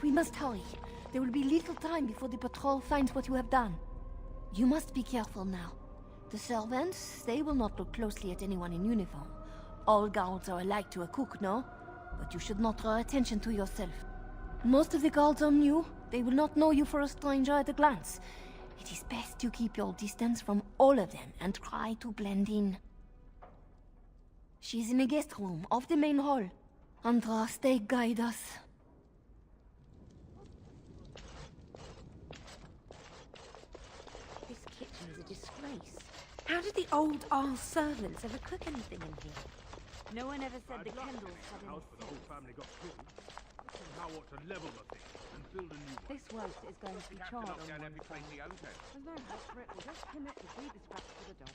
We must hurry. There will be little time before the patrol finds what you have done. You must be careful now. The servants, they will not look closely at anyone in uniform. All guards are alike to a cook, no? But you should not draw attention to yourself. Most of the guards are new. They will not know you for a stranger at a glance. It is best to keep your distance from all of them and try to blend in. She's in the guest room of the main hall. Andras, they guide us. This kitchen is a disgrace. How did the old Arl servants ever cook anything in here? No one ever said the Kendalls had any. House for the whole family got killed. Somehow ought to level the thing and build a new one. This roast is going to be charred on one side. There's no help for it. We'll just commit to feed the scraps to the dog.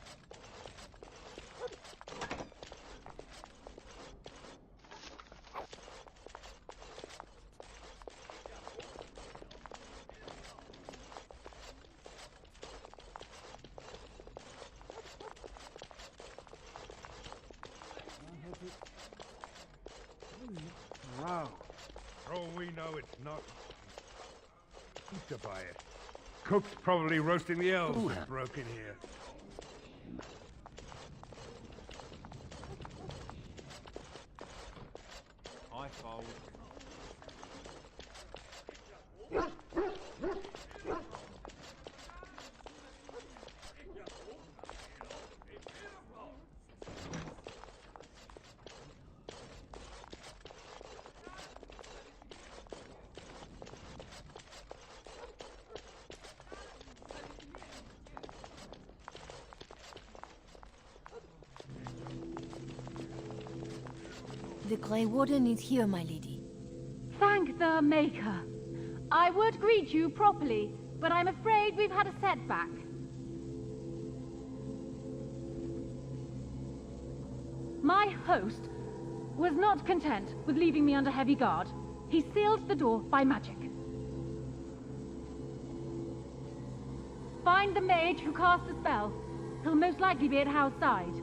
Wow. For all we know, it's not. Who's to buy it? Cook's probably roasting the elves that broke in here. I fold. The Grey Warden is here, my lady. Thank the Maker. I would greet you properly, but I'm afraid we've had a setback. My host was not content with leaving me under heavy guard. He sealed the door by magic. Find the mage who cast the spell. He'll most likely be at Howe's side.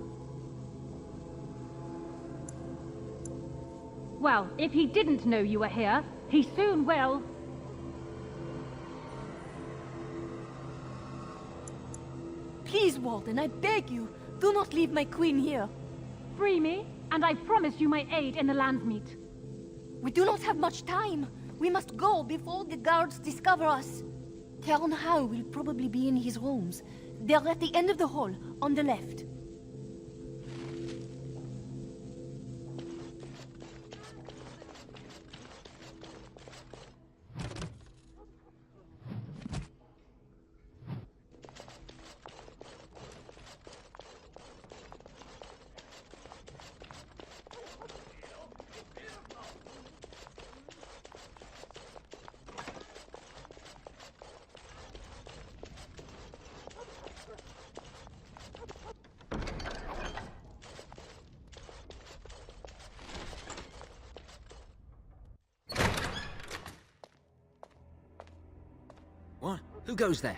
Well, if he didn't know you were here, he soon will. Please, Warden, I beg you, do not leave my queen here. Free me, and I promise you my aid in the Landsmeet. We do not have much time. We must go before the guards discover us. Cairn Howe will probably be in his rooms. They're at the end of the hall, on the left. What? Who goes there?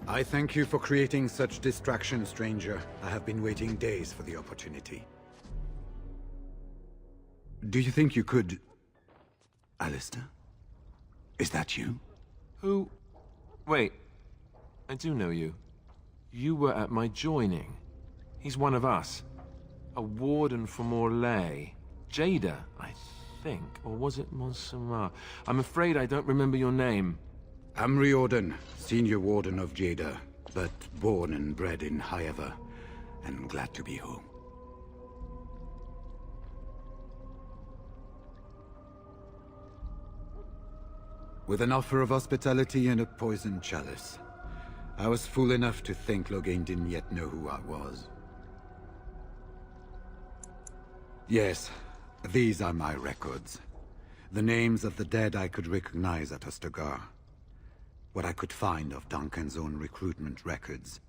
I thank you for creating such distraction, stranger. I have been waiting days for the opportunity. Do you think you could... Alistair? Is that you? Who? Wait. I do know you. You were at my joining. He's one of us. A warden from Orlais. Jada, I think. Or was it Montsemar? I'm afraid I don't remember your name. I'm Riordan, senior warden of Jada, but born and bred in Highever, and glad to be home. With an offer of hospitality and a poisoned chalice, I was fool enough to think Loghain didn't yet know who I was. Yes, these are my records. The names of the dead I could recognize at Ostagar. What I could find of Duncan's own recruitment records.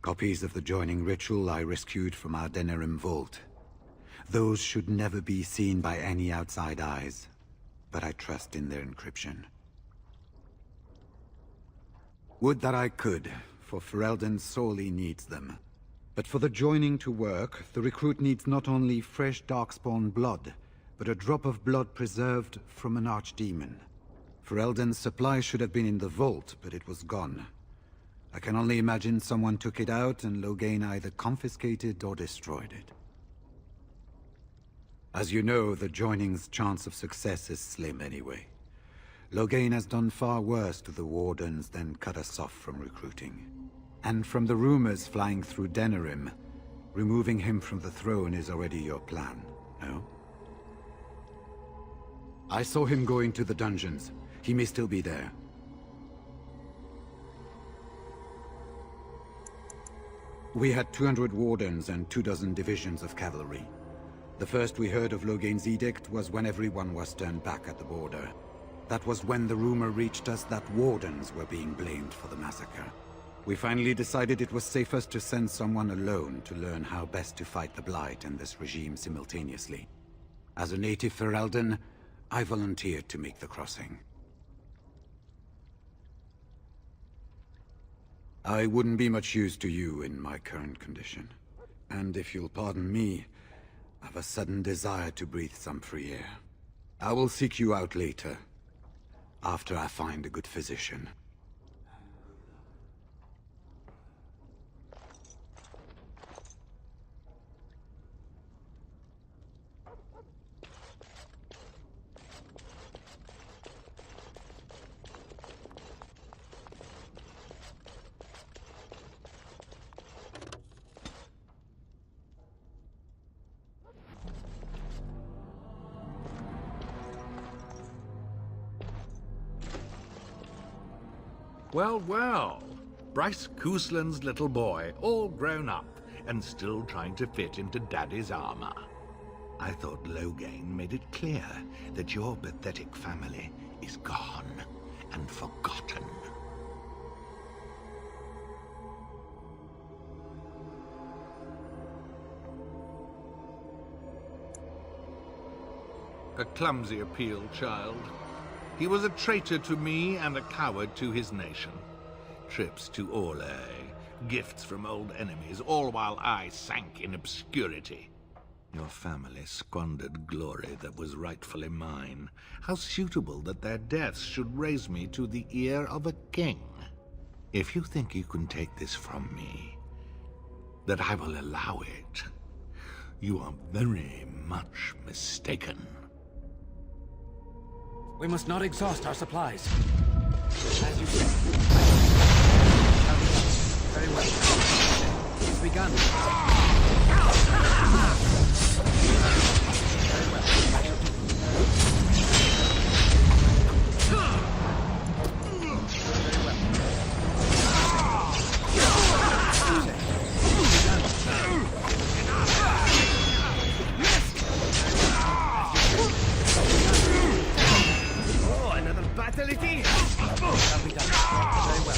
Copies of the joining ritual I rescued from our Denerim vault. Those should never be seen by any outside eyes, but I trust in their encryption. Would that I could, for Ferelden sorely needs them. But for the joining to work, the recruit needs not only fresh Darkspawn blood, but a drop of blood preserved from an archdemon. Ferelden's supply should have been in the vault, but it was gone. I can only imagine someone took it out and Loghain either confiscated or destroyed it. As you know, the joining's chance of success is slim anyway. Loghain has done far worse to the wardens than cut us off from recruiting. And from the rumors flying through Denerim, removing him from the throne is already your plan, no? I saw him going to the dungeons. He may still be there. We had 200 wardens and 24 divisions of cavalry. The first we heard of Loghain's edict was when everyone was turned back at the border. That was when the rumor reached us that wardens were being blamed for the massacre. We finally decided it was safest to send someone alone to learn how best to fight the Blight and this regime simultaneously. As a native Ferelden, I volunteered to make the crossing. I wouldn't be much use to you in my current condition. And if you'll pardon me, I've a sudden desire to breathe some free air. I will seek you out later, after I find a good physician. Well, well. Bryce Cousland's little boy, all grown up, and still trying to fit into Daddy's armor. I thought Loghain made it clear that your pathetic family is gone and forgotten. A clumsy appeal, child. He was a traitor to me and a coward to his nation. Trips to Orlais, gifts from old enemies, all while I sank in obscurity. Your family squandered glory that was rightfully mine. How suitable that their deaths should raise me to the ear of a king. If you think you can take this from me, that I will allow it, you are very much mistaken. We must not exhaust our supplies. As you say. Very well. It's begun. Very well. Fatality! Shall be done. Very well.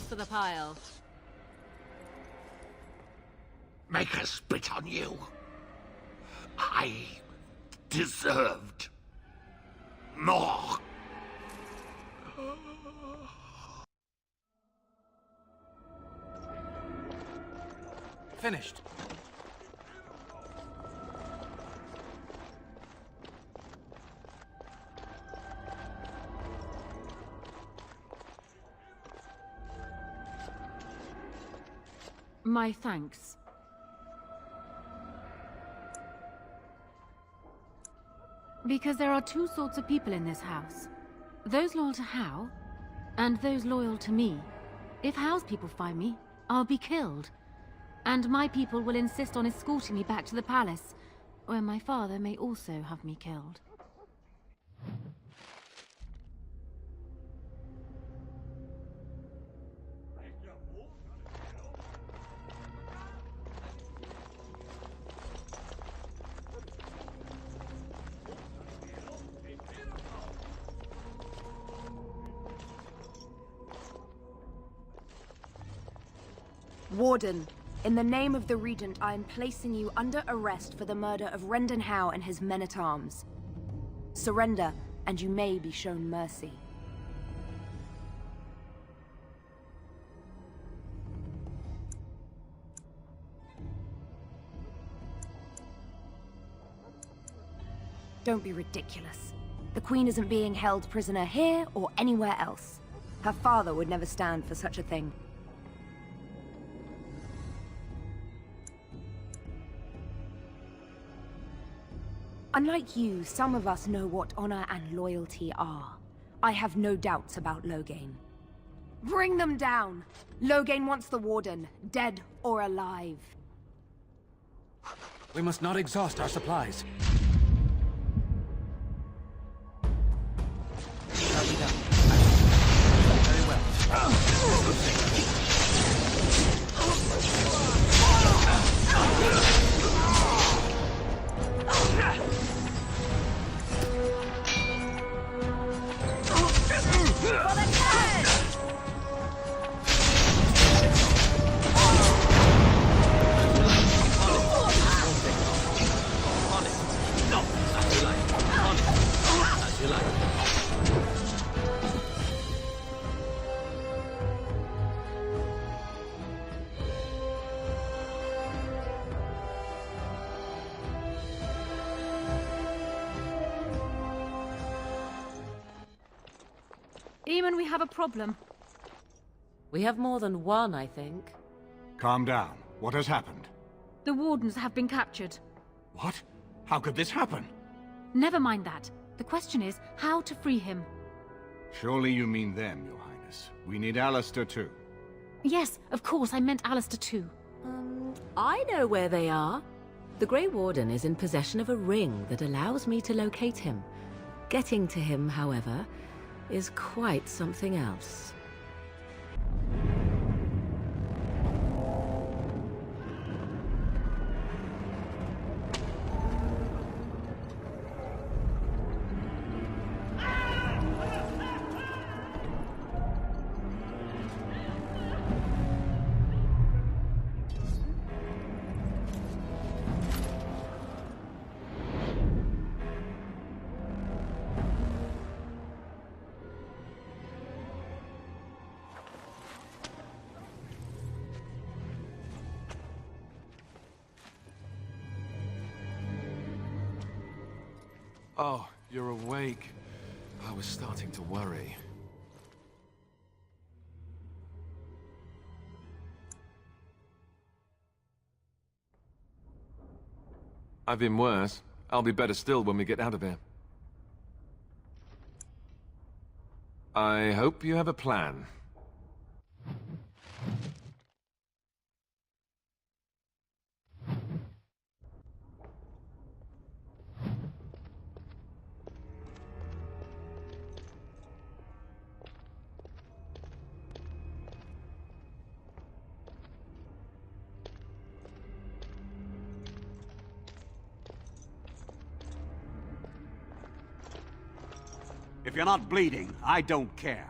The pile. Make her spit on you. I deserved more. Finished. My thanks. Because there are two sorts of people in this house. Those loyal to Hal, and those loyal to me. If Hal's people find me, I'll be killed. And my people will insist on escorting me back to the palace, where my father may also have me killed. Warden, in the name of the Regent, I am placing you under arrest for the murder of Rendon Howe and his men-at-arms. Surrender, and you may be shown mercy. Don't be ridiculous. The Queen isn't being held prisoner here or anywhere else. Her father would never stand for such a thing. Unlike you, some of us know what honor and loyalty are. I have no doubts about Loghain. Bring them down! Loghain wants the Warden, dead or alive. We must not exhaust our supplies. Shall be done. Very well. Eamon, we have a problem. We have more than one, I think. Calm down. What has happened? The Wardens have been captured. What? How could this happen? Never mind that. The question is how to free him. Surely you mean them, Your Highness. We need Alistair too. Yes, of course, I meant Alistair too. I know where they are. The Grey Warden is in possession of a ring that allows me to locate him. Getting to him, however, is quite something else. Oh, you're awake. I was starting to worry. I've been worse. I'll be better still when we get out of here. I hope you have a plan. If you're not bleeding, I don't care.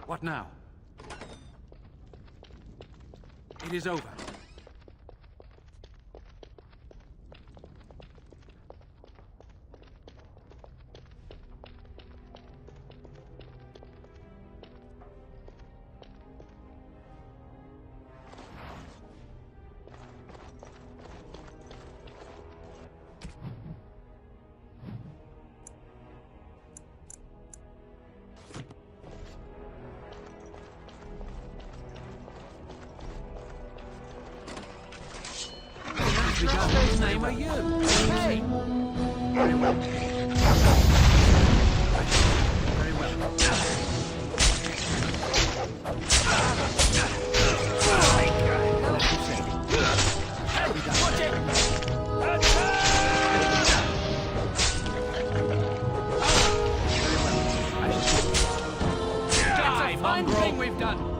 What now? It is over. Whose name are you? Hey! Very well. Very well. Watch it! That's a fine thing we've done.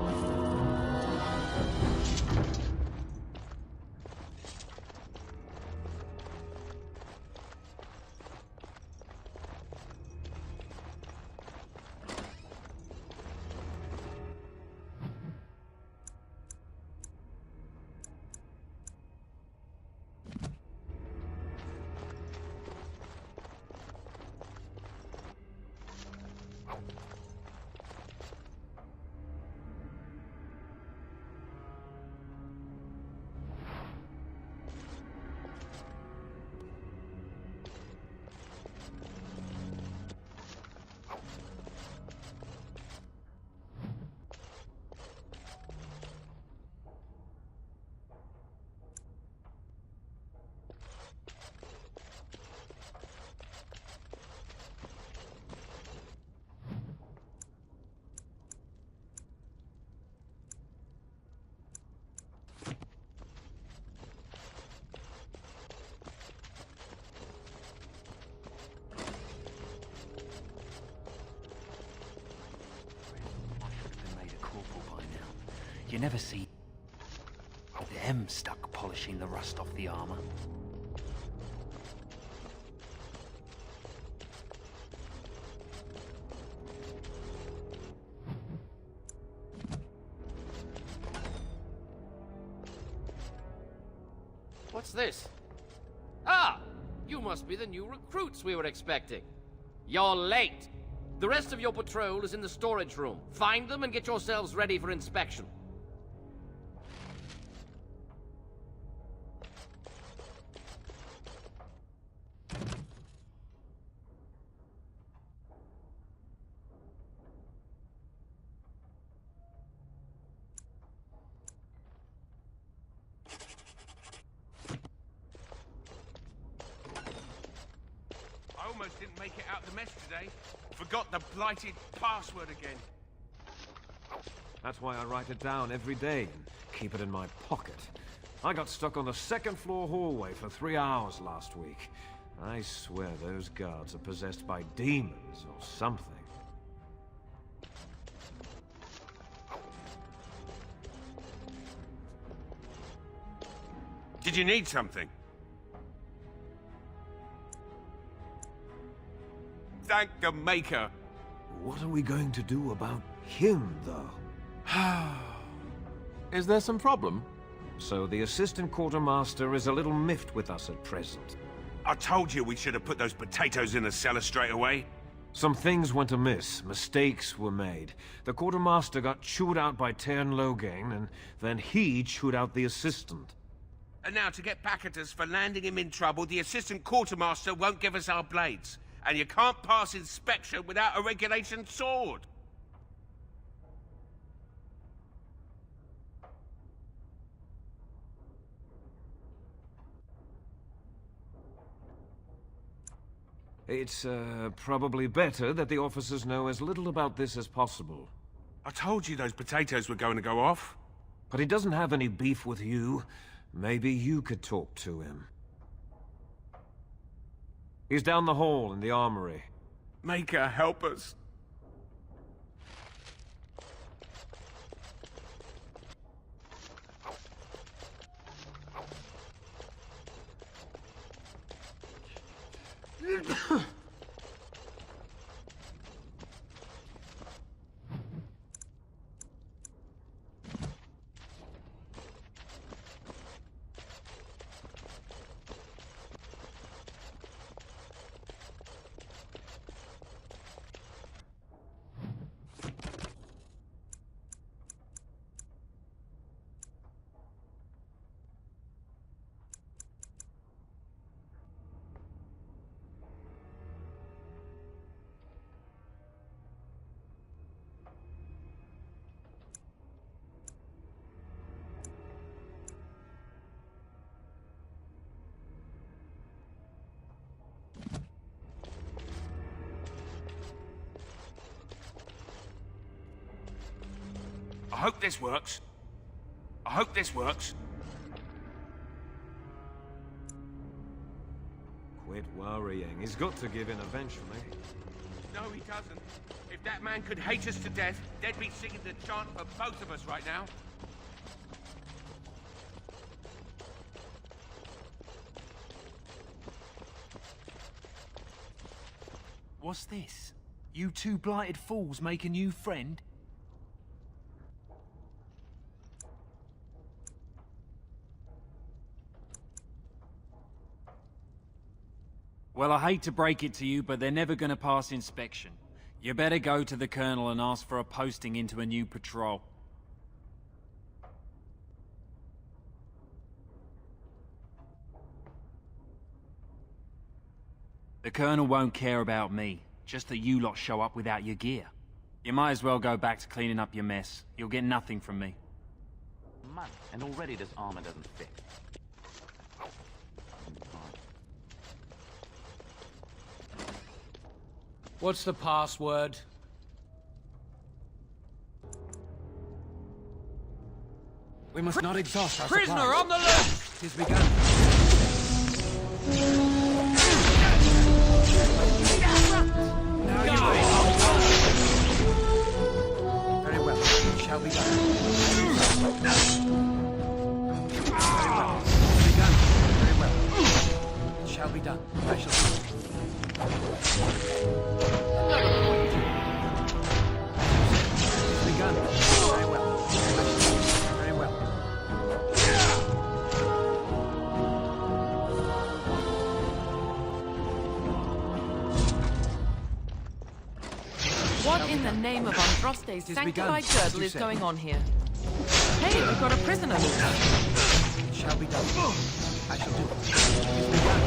You never see them stuck polishing the rust off the armor. What's this? Ah! You must be the new recruits we were expecting. You're late. The rest of your patrol is in the storage room. Find them and get yourselves ready for inspection. I almost didn't make it out the mess today. Forgot the blighted password again. That's why I write it down every day and keep it in my pocket. I got stuck on the second floor hallway for 3 hours last week. I swear those guards are possessed by demons or something. Did you need something? Thank the Maker. What are we going to do about him, though? Is there some problem? So the assistant quartermaster is a little miffed with us at present. I told you we should have put those potatoes in the cellar straight away. Some things went amiss. Mistakes were made. The quartermaster got chewed out by Tern Loghain, and then he chewed out the assistant. And now to get back at us for landing him in trouble, the assistant quartermaster won't give us our blades. And you can't pass inspection without a regulation sword. It's probably better that the officers know as little about this as possible. I told you those potatoes were going to go off. But he doesn't have any beef with you. Maybe you could talk to him. He's down the hall in the armory. Maker, help us. I hope this works. I hope this works. Quit worrying. He's got to give in eventually. No, he doesn't. If that man could hate us to death, they'd be singing the chant for both of us right now. What's this? You two blighted fools make a new friend? Well, I hate to break it to you, but they're never gonna pass inspection. You better go to the Colonel and ask for a posting into a new patrol. The Colonel won't care about me, just that you lot show up without your gear. You might as well go back to cleaning up your mess. You'll get nothing from me. Man, and already this armor doesn't fit. What's the password? We must not exhaust our Prisoner supplies. on the loose! Tis begun. Very well. It shall be done. Very well. It shall be done. I shall do it. It's begun. Very well. Very well. What in the name of Androste's sanctified girdle is going on here? Hey, we've got a prisoner. It shall be done. I shall do it. It's begun.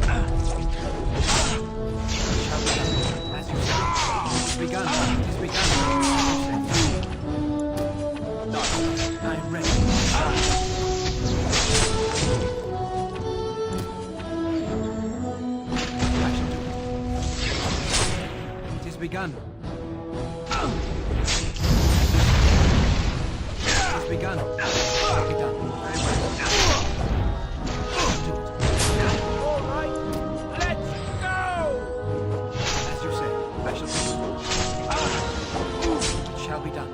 It shall be done. As you said. It's begun. It's begun. I'm ready. I shall do it. It is begun. It is begun. It shall be done. Very well. All right, let's go! As you say, I shall do it. It shall be done.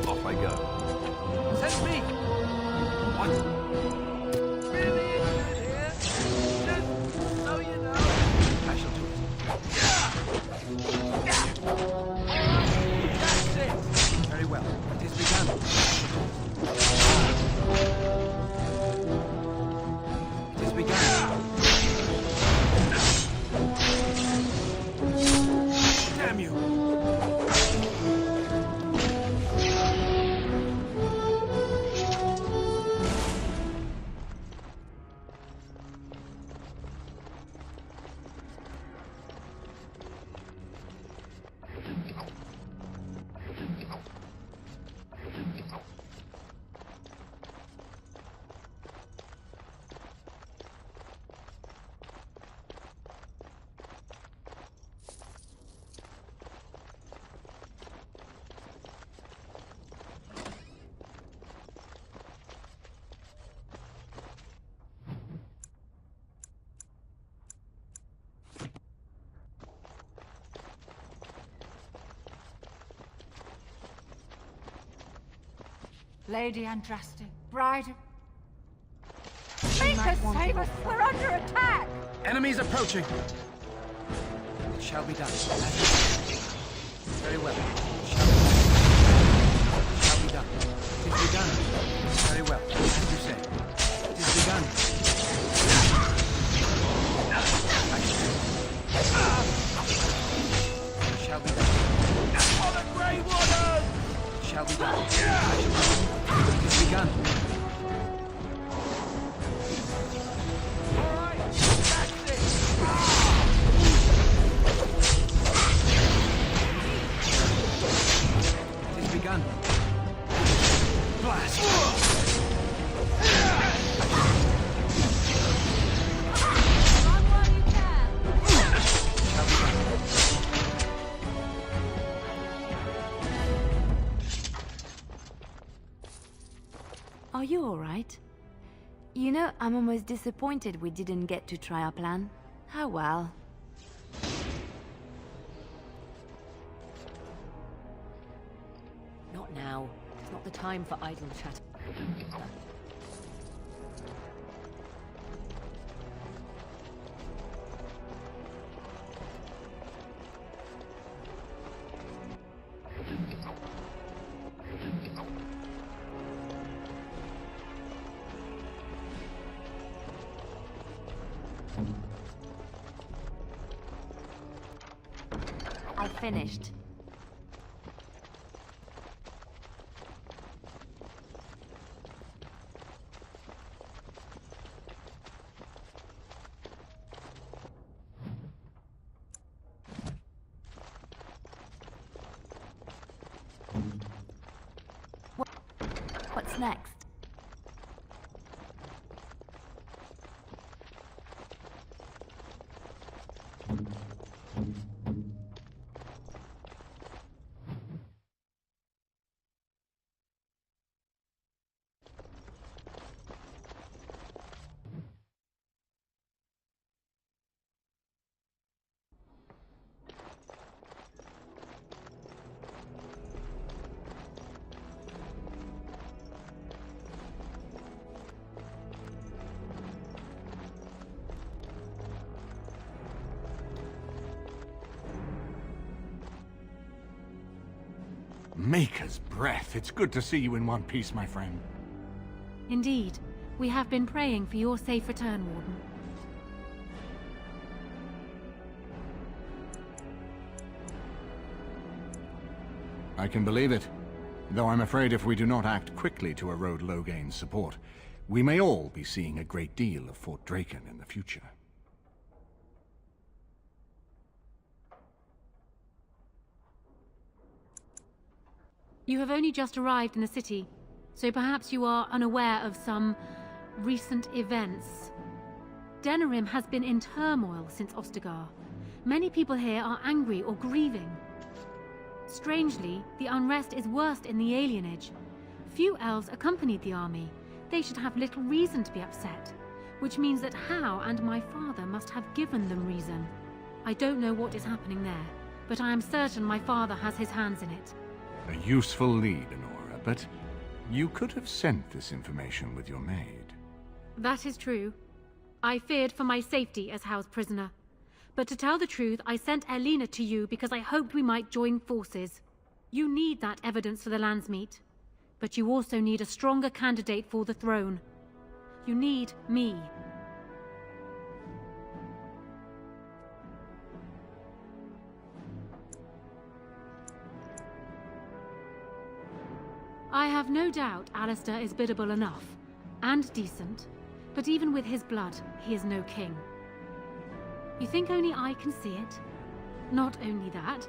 Off I go. Send me! What? Really interested here? Just so you know. I shall do it. That's it! Very well. It is begun. It is begun. Damn you! Lady Andraste, bride of... Make us, save us! We're under attack! Enemies approaching. It shall be done. Very well. It shall be done. It shall be done. It is begun. Very well. As you say. It is begun. I shall do it. It shall be done. For the Grey Warden! It shall be done. I shall do it. It is begun. All right, that's it! It is begun. Are you alright? You know, I'm almost disappointed we didn't get to try our plan. Oh well. Not now. It's not the time for idle chat. I finished. What's next? Maker's breath. It's good to see you in one piece, my friend. Indeed. We have been praying for your safe return, Warden. I can believe it. Though I'm afraid if we do not act quickly to erode Logain's support, we may all be seeing a great deal of Fort Draken in the future. You have only just arrived in the city, so perhaps you are unaware of some recent events. Denerim has been in turmoil since Ostagar. Many people here are angry or grieving. Strangely, the unrest is worst in the alienage. Few elves accompanied the army. They should have little reason to be upset, which means that Hal and my father must have given them reason. I don't know what is happening there, but I am certain my father has his hands in it. A useful lead, Honora, but you could have sent this information with your maid. That is true. I feared for my safety as Hal's prisoner. But to tell the truth, I sent Elena to you because I hoped we might join forces. You need that evidence for the Landsmeet. But you also need a stronger candidate for the throne. You need me. I have no doubt Alistair is biddable enough, and decent, but even with his blood, he is no king. You think only I can see it? Not only that,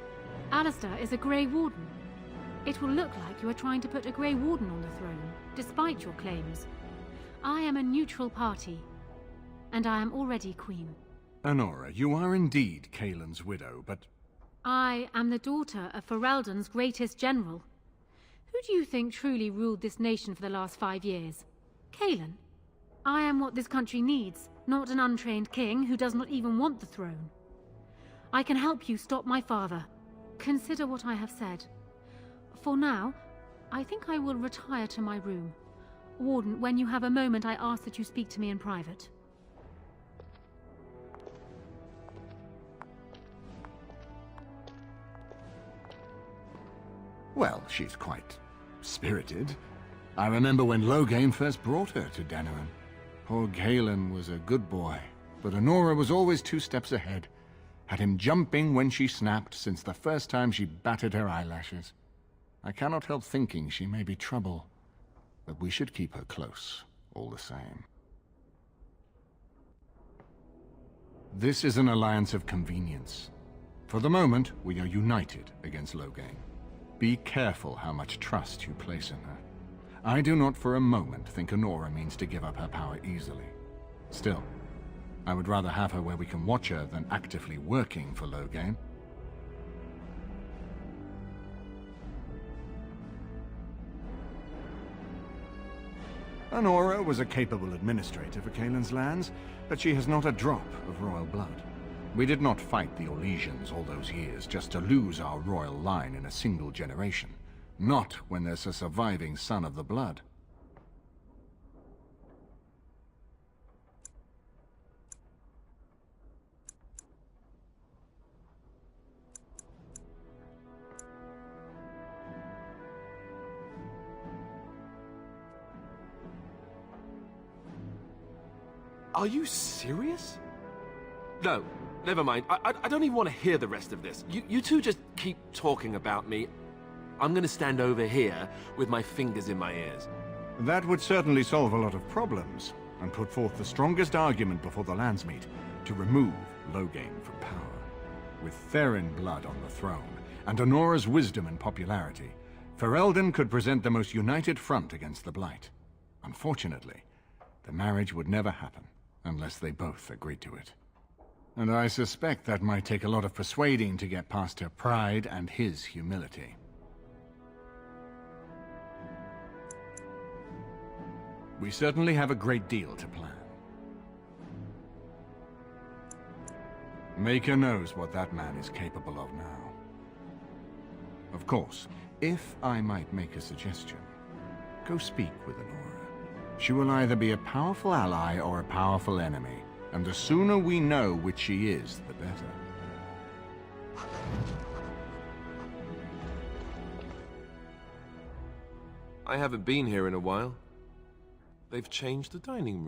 Alistair is a Grey Warden. It will look like you are trying to put a Grey Warden on the throne, despite your claims. I am a neutral party, and I am already queen. Honora, you are indeed Kaelin's widow, but... I am the daughter of Ferelden's greatest general. Who do you think truly ruled this nation for the last 5 years? Kaelin. I am what this country needs, not an untrained king who does not even want the throne. I can help you stop my father. Consider what I have said. For now, I think I will retire to my room. Warden, when you have a moment, I ask that you speak to me in private. Well, she's quite spirited. I remember when Logain first brought her to Denerim. Poor Galen was a good boy, but Honora was always 2 steps ahead. Had him jumping when she snapped since the first time she batted her eyelashes. I cannot help thinking she may be trouble, but we should keep her close, all the same. This is an alliance of convenience. For the moment, we are united against Logain. Be careful how much trust you place in her. I do not for a moment think Honora means to give up her power easily. Still, I would rather have her where we can watch her than actively working for Logain. Honora was a capable administrator for Kaelin's lands, but she has not a drop of royal blood. We did not fight the Orlesians all those years just to lose our royal line in a single generation. Not when there's a surviving son of the blood. Are you serious? No, never mind. I don't even want to hear the rest of this. You two just keep talking about me. I'm gonna stand over here with my fingers in my ears. That would certainly solve a lot of problems, and put forth the strongest argument before the lands meet to remove Loghain from power. With Therin blood on the throne, and Honora's wisdom and popularity, Ferelden could present the most united front against the Blight. Unfortunately, the marriage would never happen, unless they both agreed to it. And I suspect that might take a lot of persuading to get past her pride and his humility. We certainly have a great deal to plan. Maker knows what that man is capable of now. Of course, if I might make a suggestion, go speak with Honora. She will either be a powerful ally or a powerful enemy, and the sooner we know which she is, the better. I haven't been here in a while. They've changed the dining room.